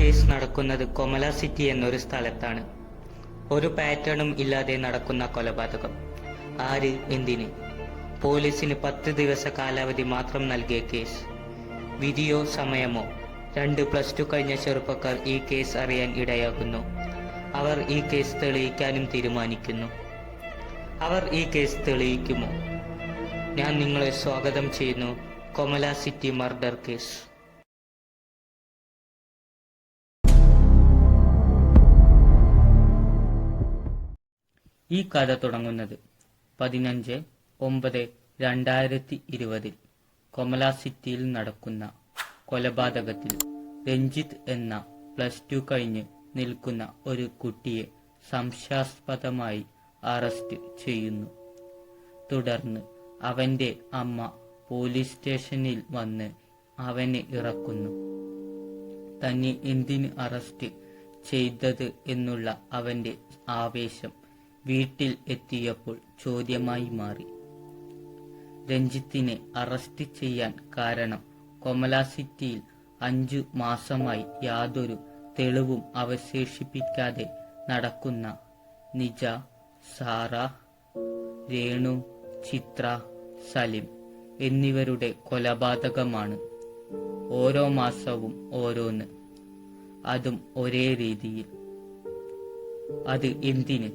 Case നടക്കുന്നത് കൊമല city എന്നൊരു സ്ഥലത്താണ്. ഒരു പാറ്റേണും ഇല്ലാതെ നടക്കുന്ന കൊലപാതകം. ആര്, എന്തിന്? പോലീസിന് 10 ദിവസ കാലാവധി മാത്രം നൽകിയ കേസ്. വിധിയോ സമയമോ? 2 +2 കഴിഞ്ഞ ചെറുപ്പക്കാർ ഈ കേസ് അറിയാൻ ഇടയാകുന്നു. അവർ ഈ കേസ് തെളിയിക്കാനും തീരുമാനിക്കുന്നു. അവർ ഈ കേസ് തെളിയിക്കുമോ? ഞാൻ നിങ്ങളെ സ്വാഗതം ചെയ്യുന്നു കൊമല സിറ്റി മർഡർ കേസ്. ഈ കഥ തുടങ്ങുന്നത് 15/9/2020 കൊമല സിറ്റിയിൽ നടക്കുന്ന കൊലപാതകത്തിൽ രഞ്ജിത്ത് എന്ന +2 കഴിഞ്ഞ് നിൽക്കുന്ന ഒരു കുട്ടിയെ സംശയാസ്പദമായി അറസ്റ്റ് ചെയ്യുന്നു. തുടർന്ന് അവന്റെ അമ്മ പോലീസ് സ്റ്റേഷനിൽ വന്ന് അവനെ ഇറക്കുന്നു. തന്നെ എന്തിന് അറസ്റ്റ് ചെയ്തത് എന്നുള്ള അവന്റെ ആവേശം വീട്ടിൽ എത്തിയപ്പോൾ ചോദ്യമായി മാറി. രഞ്ജിത്തിനെ അറസ്റ്റ് ചെയ്യാൻ കാരണം കൊമല സിറ്റിയിൽ 5 മാസമായി യാതൊരു തെളിവും അവശേഷിപ്പിക്കാതെ നടക്കുന്ന നിജ, സാറ, രേണു, ചിത്ര, സലിം എന്നിവരുടെ കൊലപാതകമാണ്. ഓരോ മാസവും ഓരോന്ന്, അതും ഒരേ രീതിയിൽ. അത് എന്തിന്?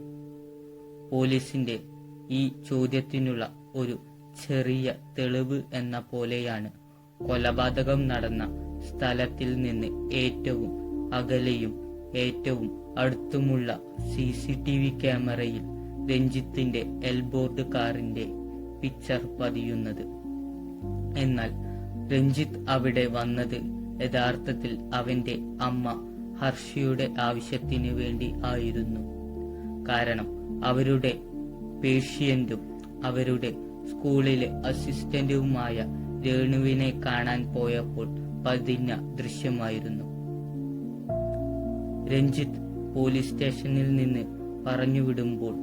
പോലീസിന്റെ ഈ ചോദ്യത്തിനുള്ള ഒരു ചെറിയ തെളിവ് എന്ന പോലെയാണ് കൊലപാതകം നടന്ന സ്ഥലത്തിൽ നിന്ന് ഏറ്റവും അകലെയും ഏറ്റവും അടുത്തുമുള്ള CCTV ക്യാമറയിൽ രഞ്ജിത്തിന്റെ എൽബോർഡ് കാറിന്റെ പിക്ചർ പതിയുന്നത്. എന്നാൽ രഞ്ജിത്ത് അവിടെ വന്നത് യഥാർത്ഥത്തിൽ അവന്റെ അമ്മ ഹർഷിയുടെ ആവശ്യത്തിന് വേണ്ടി ആയിരുന്നു. കാരണം അവരുടെ പേഷ്യന്റും അവരുടെ സ്കൂളിലെ അസിസ്റ്റന്റുമായ രേണുവിനെ കാണാൻ പോയപ്പോൾ പതിഞ്ഞ ദൃശ്യമായിരുന്നു. രഞ്ജിത്ത് പോലീസ് സ്റ്റേഷനിൽ നിന്ന് പറഞ്ഞുവിടുമ്പോൾ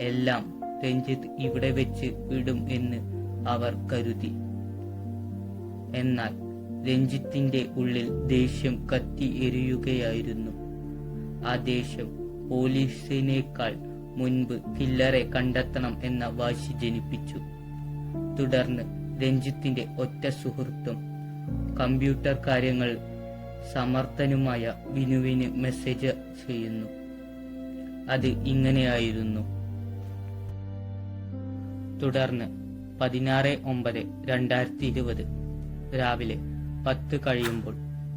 എല്ലാം രഞ്ജിത്ത് ഇവിടെ വെച്ച് വിടും എന്ന് അവർ കരുതി. എന്നാൽ രഞ്ജിത്തിന്റെ ഉള്ളിൽ ദേഷ്യം കത്തി എരിയുകയായിരുന്നു. ആ ദേഷ്യം പോലീസിനേക്കാൾ മുൻപ് കില്ലറെ കണ്ടെത്തണം എന്ന വാശി ജനിപ്പിച്ചു. തുടർന്ന് രഞ്ജിത്തിന്റെ ഒറ്റ സുഹൃത്തും കമ്പ്യൂട്ടർ കാര്യങ്ങൾ സമർത്ഥനുമായ വിനുവിന് മെസ്സേജ് ചെയ്യുന്നു. അത് ഇങ്ങനെയായിരുന്നു. തുടർന്ന് 16/9/2020 രാവിലെ 10 കഴിയുമ്പോൾ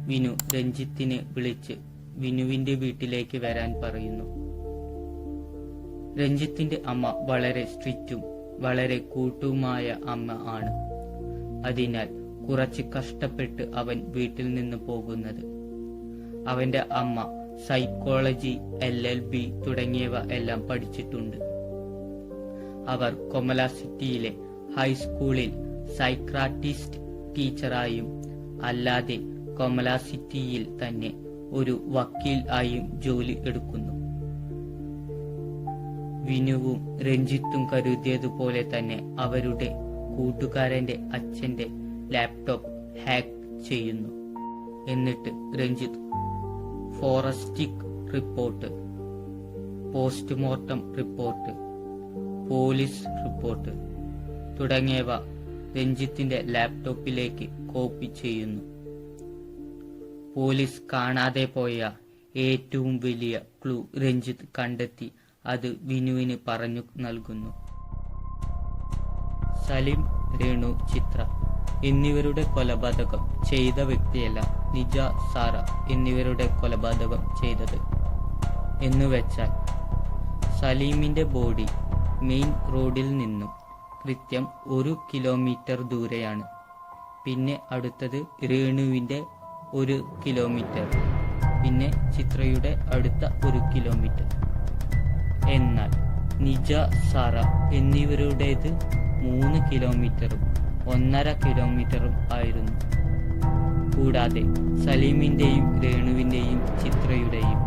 വിനു രഞ്ജിത്തിനെ വിളിച്ച് വിനുവിന്റെ വീട്ടിലേക്ക് വരാൻ പറയുന്നു. രഞ്ജിത്തിന്റെ അമ്മ വളരെ സ്ട്രിക്റ്റും വളരെ കൂട്ടുമായ അമ്മ ആണ്. അതിനാൽ കുറച്ച് കഷ്ടപ്പെട്ട് അവൻ വീട്ടിൽ നിന്ന് പോകുന്നത്. അവന്റെ അമ്മ സൈക്കോളജി, LLB തുടങ്ങിയവ എല്ലാം പഠിച്ചിട്ടുണ്ട്. അവർ കൊമല സിറ്റിയിലെ ഹൈസ്കൂളിൽ സൈക്രാട്ടിസ്റ്റ് ടീച്ചറായും അല്ലാതെ കൊമല സിറ്റിയിൽ തന്നെ ഒരു വക്കീൽ ആയും ജോലി എടുക്കുന്നു. വിനുവും രഞ്ജിത്തും കരുതിയതുപോലെ തന്നെ അവരുടെ കൂട്ടുകാരന്റെ അച്ഛന്റെ ലാപ്ടോപ്പ് ഹാക്ക് ചെയ്യുന്നു. എന്നിട്ട് Ranjith forensic report, postmortem report, police report തുടങ്ങിയവ രഞ്ജിത്തിന്റെ ലാപ്ടോപ്പിലേക്ക് കോപ്പി ചെയ്യുന്നു. പോലീസ് കാണാതെ പോയ ഏറ്റവും വലിയ ക്ലൂ രഞ്ജിത്ത് കണ്ടെത്തി അത് വിനുവിന് പറഞ്ഞു നൽകുന്നു. സലിം, രേണു, ചിത്ര എന്നിവരുടെ കൊലപാതകം ചെയ്ത വ്യക്തിയല്ല നിജ, സാറ എന്നിവരുടെ കൊലപാതകം ചെയ്തത്. എന്നുവെച്ചാൽ സലീമിന്റെ ബോഡി മെയിൻ റോഡിൽ നിന്നും കൃത്യം 1 കിലോമീറ്റർ ദൂരെയാണ്. പിന്നെ അടുത്തത് രേണുവിന്റെ 1 കിലോമീറ്റർ, പിന്നെ ചിത്രയുടെ അടുത്ത 1 കിലോമീറ്റർ. എന്നാൽ നിജ, സാറ എന്നിവരുടേത് 3 കിലോമീറ്ററും 1.5 കിലോമീറ്ററും ആയിരുന്നു. കൂടാതെ സലീമിന്റെയും രേണുവിന്റെയും ചിത്രയുടെയും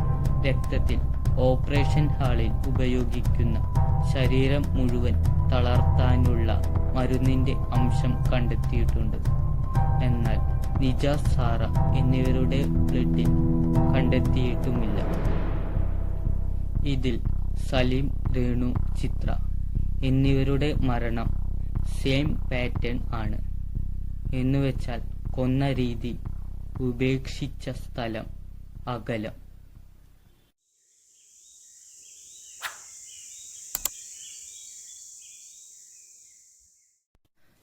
രക്തത്തിൽ ഓപ്പറേഷൻ ഹാളിൽ ഉപയോഗിക്കുന്ന ശരീരം മുഴുവൻ തളർത്താനുള്ള മരുന്നിന്റെ അംശം കണ്ടെത്തിയിട്ടുണ്ട്. എന്നാൽ നിജ, സാറ എന്നിവരുടെ ബ്ലഡിൽ കണ്ടെത്തിയിട്ടുമില്ല. ഇതിൽ സലീം, രേണു, ചിത്ര എന്നിവരുടെ മരണം സെയിം പാറ്റേൺ ആണ്. എന്നുവെച്ചാൽ കൊന്ന രീതി, ഉപേക്ഷിച്ച സ്ഥലം, അകലം.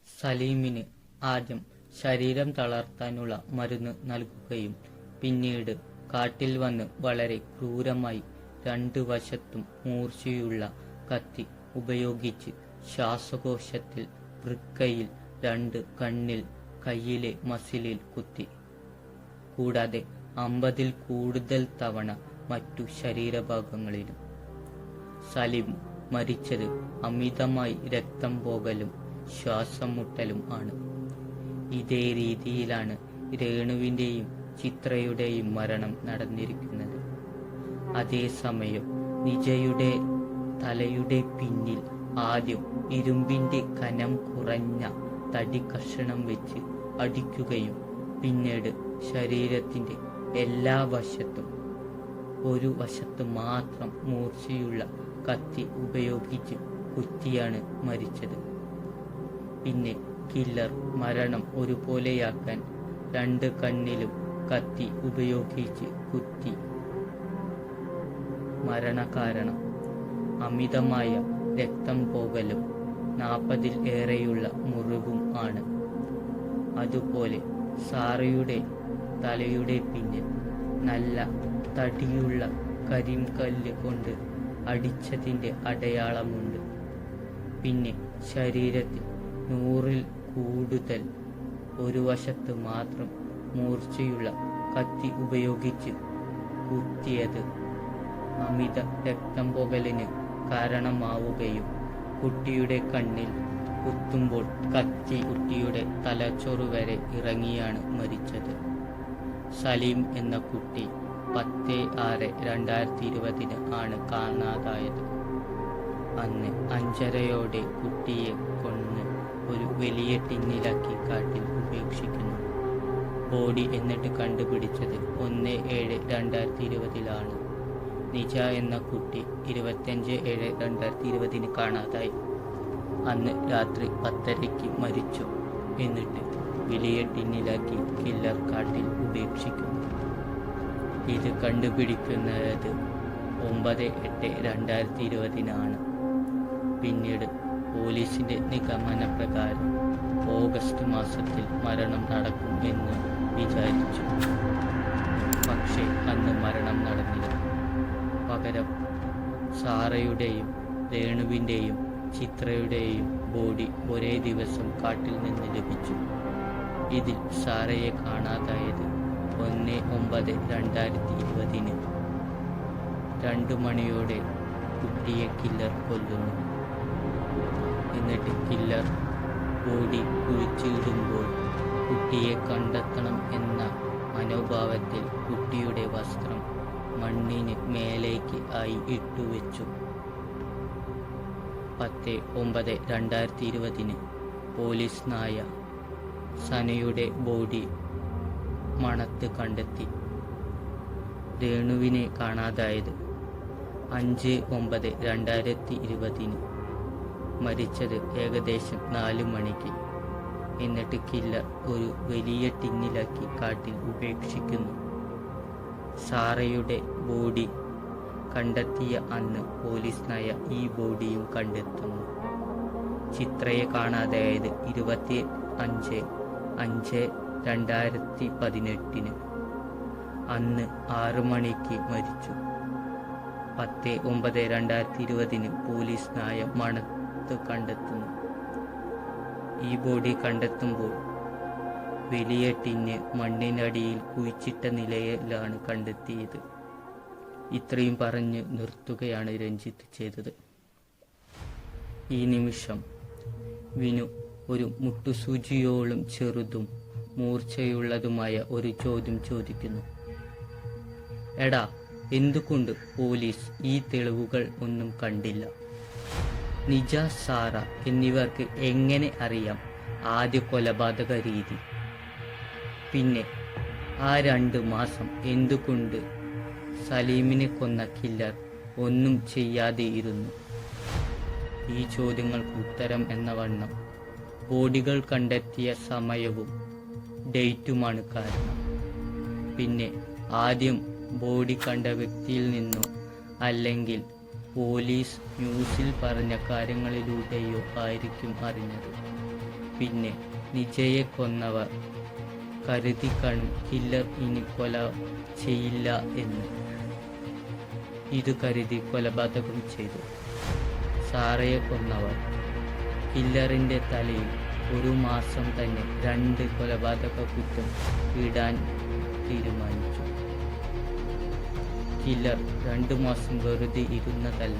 സലീമിന് ആദ്യം ശരീരം തളർത്താനുള്ള മരുന്ന് നൽകുകയും പിന്നീട് കാട്ടിൽ വന്ന് വളരെ ക്രൂരമായി 2 വശത്തും മൂർച്ചയുള്ള കത്തി ഉപയോഗിച്ച് ശ്വാസകോശത്തിൽ, വൃക്കയിൽ, 2 കണ്ണിൽ, കയ്യിലെ മസിലിൽ കുത്തി. കൂടാതെ 50-ൽ കൂടുതൽ തവണ മറ്റു ശരീരഭാഗങ്ങളിലും. സലീം മരിച്ചത് അമിതമായി രക്തം പോകലും ശ്വാസം മുട്ടലും ആണ്. ഇതേ രീതിയിലാണ് രേണുവിന്റെയും ചിത്രയുടെയും മരണം നടന്നിരിക്കുന്നത്. അതേസമയം നിജയുടെ തലയുടെ പിന്നിൽ ആദ്യം ഇരുമ്പിന്റെ കനം കുറഞ്ഞ തടി കഷണം വെച്ച് അടിക്കുകയും പിന്നീട് ശരീരത്തിന്റെ എല്ലാ വശത്തും ഒരു വശത്ത് മാത്രം മൂർച്ചയുള്ള കത്തി ഉപയോഗിച്ച് കുത്തിയാണ് മരിച്ചത്. പിന്നെ കില്ലർ മരണം ഒരുപോലെയാക്കാൻ 2 കണ്ണിലും കത്തി ഉപയോഗിച്ച് കുത്തി. മരണകാരണം അമിതമായ രക്തം പോകലും 40-ൽ ഏറെയുള്ള മുറിവും ആണ്. അതുപോലെ സാറയുടെ തലയുടെ പിന്നിൽ നല്ല തടിയുള്ള കരിങ്കല്ല് കൊണ്ട് അടിച്ചതിന്റെ അടയാളമുണ്ട്. പിന്നെ ശരീരത്തിൽ 100-ൽ കൂടുതൽ ഒരു വശത്ത് മാത്രം മൂർച്ചയുള്ള കത്തി ഉപയോഗിച്ച് കുത്തിയത് അമിത രക്തം പോകലിന് കാരണമാവുകയും കുട്ടിയുടെ കണ്ണിൽ കുത്തുമ്പോൾ കത്തി കുട്ടിയുടെ തലച്ചോറ് വരെ ഇറങ്ങിയാണ് മരിച്ചത്. സലീം എന്ന കുട്ടി 10/6/2020 ആണ് കാണാതായത്. അന്ന് 5:30 കുട്ടിയെ കൊന്ന് ഒരു വലിയ ടിന്നിലാക്കി കാട്ടിൽ ഉപേക്ഷിക്കുന്നു. ബോഡി എന്നിട്ട് കണ്ടുപിടിച്ചത് 1/7/2020 നിജ എന്ന കുട്ടി 25/7/2020 കാണാതായി. അന്ന് രാത്രി 10:30 മരിച്ചു. എന്നിട്ട് വലിയ ടിന്നിലാക്കി കില്ലർ കാട്ടിൽ ഉപേക്ഷിക്കുന്നു. ഇത് കണ്ടുപിടിക്കുന്നത് 9/8/2020 പിന്നീട് പോലീസിന്റെ നിഗമനപ്രകാരം ഓഗസ്റ്റ് മാസത്തിൽ മരണം നടക്കും എന്ന് വിചാരിച്ചു. പക്ഷേ അന്ന് മരണം നടന്നില്ല. പകരം സാറയുടെയും രേണുവിന്റെയും ചിത്രയുടെയും ബോഡി ഒരേ ദിവസം കാട്ടിൽ നിന്ന് ലഭിച്ചു. ഇതിൽ സാറയെ കാണാതായത് 1/9/2020 2 മണിയോടെ കുട്ടിയെ കില്ലർ കൊല്ലുന്നു. എന്നിട്ട് കില്ലർ ബോഡി കുഴിച്ചിടുമ്പോൾ കുട്ടിയെ കണ്ടെത്തണം എന്ന മനോഭാവത്തിൽ കുട്ടിയുടെ വസ്ത്രം മണ്ണിന് മേലേക്ക് ആയി ഇട്ടുവെച്ചു. 10/9/2020 പോലീസ് നായ സനയുടെ ബോഡി മണത്ത് കണ്ടെത്തി. രേണുവിനെ കാണാതായത് 5/9/2020 മരിച്ചത് ഏകദേശം 4 മണിക്ക്. എന്നിട്ട് കില്ലർ ഒരു വലിയ ടിന്നിലാക്കി കാട്ടിൽ ഉപേക്ഷിക്കുന്നു. സാറയുടെ ബോഡി കണ്ടെത്തിയ അന്ന് പോലീസ് നായ ഈ ബോഡിയും കണ്ടെത്തുന്നു. ചിത്രയെ കാണാതായത് 25/5/2018 അന്ന് 6 മണിക്ക് മരിച്ചു. 10/9/2020 പോലീസ് നായ മണത്ത് കണ്ടെത്തുന്നു. ഈ ബോഡി കണ്ടെത്തുമ്പോൾ വലിയ ടിന്ന് മണ്ണിനടിയിൽ കുഴിച്ചിട്ട നിലയിലാണ് കണ്ടെത്തിയത്. ഇത്രയും പറഞ്ഞ് നിർത്തുകയാണ് രഞ്ജിത്ത് ചെയ്തത്. ഈ നിമിഷം വിനു ഒരു മുട്ടുസൂചിയോളം ചെറുതും മൂർച്ചയുള്ളതുമായ ഒരു ചോദ്യം ചോദിക്കുന്നു. എടാ, എന്തുകൊണ്ട് പോലീസ് ഈ തെളിവുകൾ ഒന്നും കണ്ടില്ല? നിജ, സാറ എന്നിവർക്ക് എങ്ങനെ അറിയാം ആദ്യ കൊലപാതക രീതി? പിന്നെ ആ 2 മാസം എന്തുകൊണ്ട് സലീമിനെ കൊന്ന കില്ലർ ഒന്നും ചെയ്യാതെയിരുന്നു? ഈ ചോദ്യങ്ങൾക്ക് ഉത്തരം എന്ന വണ്ണം ബോഡികൾ കണ്ടെത്തിയ സമയവും ഡേറ്റുമാണ് കാരണം. പിന്നെ ആദ്യം ബോഡി കണ്ട വ്യക്തിയിൽ നിന്നോ അല്ലെങ്കിൽ പോലീസ് ന്യൂസിൽ പറഞ്ഞ കാര്യങ്ങളിലൂടെയോ ആയിരിക്കും അറിഞ്ഞത്. പിന്നെ നിജയെ കൊന്നവർ കരുതി കാണും കില്ലർ ഇനി കൊല ചെയ്യില്ല എന്ന്. ഇത് കരുതി കൊലപാതകം ചെയ്തു. സാറയെ കൊന്നവർ കില്ലറിന്റെ തലയിൽ 1 മാസം തന്നെ 2 കൊലപാതക കുറ്റം ഇടാൻ തീരുമാനിച്ചു. കില്ലർ 2 മാസം വെറുതെ ഇരുന്നതല്ല.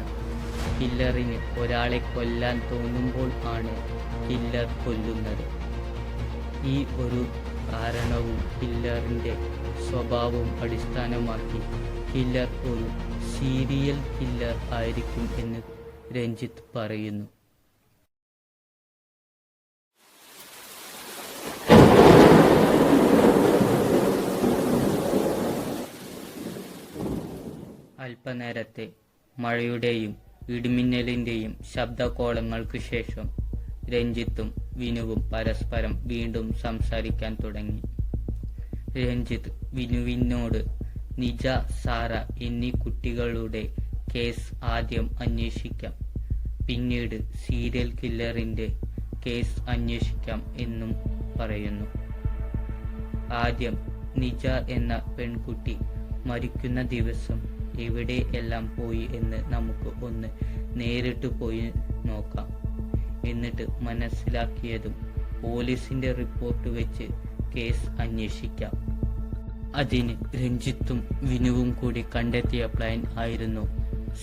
കില്ലറിന് ഒരാളെ കൊല്ലാൻ തോന്നുമ്പോൾ ആണ് കില്ലർ കൊല്ലുന്നത്. ഈ ഒരു കാരണവും കില്ലറിന്റെ സ്വഭാവവും അടിസ്ഥാനമാക്കി കില്ലർ ഒരു സീരിയൽ കില്ലർ ആയിരിക്കും എന്ന് രഞ്ജിത്ത് പറയുന്നു. അല്പനേരത്തെ മഴയുടെയും ഇടിമിന്നലിന്റെയും ശബ്ദകോളങ്ങൾക്ക് ശേഷം രഞ്ജിത്തും വിനുവും പരസ്പരം വീണ്ടും സംസാരിക്കാൻ തുടങ്ങി. രഞ്ജിത്ത് വിനുവിനോട് നിജ, സാറ എന്നീ കുട്ടികളുടെ കേസ് ആദ്യം അന്വേഷിക്കാം, പിന്നീട് സീരിയൽ കില്ലറിന്റെ കേസ് അന്വേഷിക്കാം എന്നും പറയുന്നു. ആദ്യം നിജ എന്ന പെൺകുട്ടി മരിക്കുന്ന ദിവസം എവിടെ എല്ലാം പോയി എന്ന് നമുക്ക് ഒന്ന് നേരിട്ട് പോയി നോക്കാം. എന്നിട്ട് മനസ്സിലാക്കിയതും പോലീസിന്റെ റിപ്പോർട്ട് വെച്ച് കേസ് അന്വേഷിക്കാം. അതിന് രഞ്ജിത്തും വിനുവും കൂടി കണ്ടെത്തിയ പ്ലാൻ ആയിരുന്നു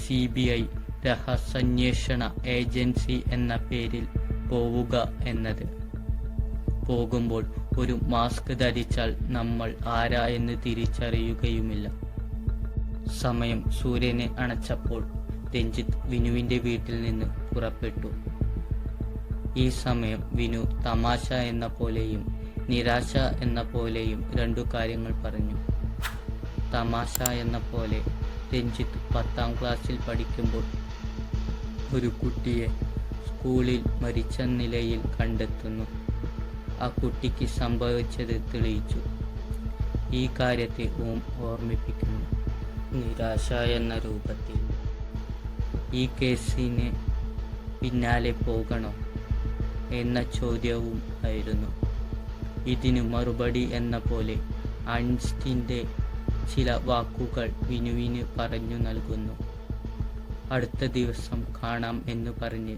CBI രഹസ്യാന്വേഷണ ഏജൻസി എന്ന പേരിൽ പോവുക എന്നത്. പോകുമ്പോൾ ഒരു മാസ്ക് ധരിച്ചാൽ നമ്മൾ ആരാ എന്ന് തിരിച്ചറിയുകയുമില്ല. സമയം സൂര്യനെ അണച്ചപ്പോൾ രഞ്ജിത്ത് വിനുവിന്റെ വീട്ടിൽ നിന്ന് പുറപ്പെട്ടു. ഈ സമയം വിനു തമാശ എന്ന പോലെയും നിരാശ എന്ന പോലെയും 2 കാര്യങ്ങൾ പറഞ്ഞു. തമാശ എന്ന പോലെ രഞ്ജിത്ത് 10ാം ക്ലാസ്സിൽ പഠിക്കുമ്പോൾ ഒരു കുട്ടിയെ സ്കൂളിൽ മരിച്ച നിലയിൽ കണ്ടെത്തുന്നു. ആ കുട്ടിക്ക് സംഭവിച്ചത് തെളിയിച്ചു. ഈ കാര്യത്തെ ഓർമ്മിപ്പിക്കുന്നു. നിരാശ എന്ന രൂപത്തിൽ ഈ കേസിന് പിന്നാലെ പോകണോ എന്ന ചോദ്യവും ആയിരുന്നു. ഇതിനു മറുപടി എന്ന പോലെ ഐൻസ്റ്റീന്റെ ചില വാക്കുകൾ വിനുവിന് പറഞ്ഞു നൽകുന്നു. അടുത്ത ദിവസം കാണാം എന്ന് പറഞ്ഞ്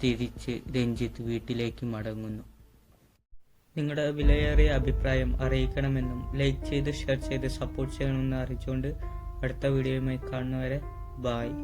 തിരിച്ച് രഞ്ജിത്ത് വീട്ടിലേക്ക് മടങ്ങുന്നു. നിങ്ങളുടെ വിലയേറിയ അഭിപ്രായം അറിയിക്കണമെന്നും ലൈക്ക് ചെയ്ത് ഷെയർ ചെയ്ത് സപ്പോർട്ട് ചെയ്യണമെന്ന് അറിയിച്ചുകൊണ്ട് അടുത്ത വീഡിയോയുമായി കാണുന്നവരെ ബായ്.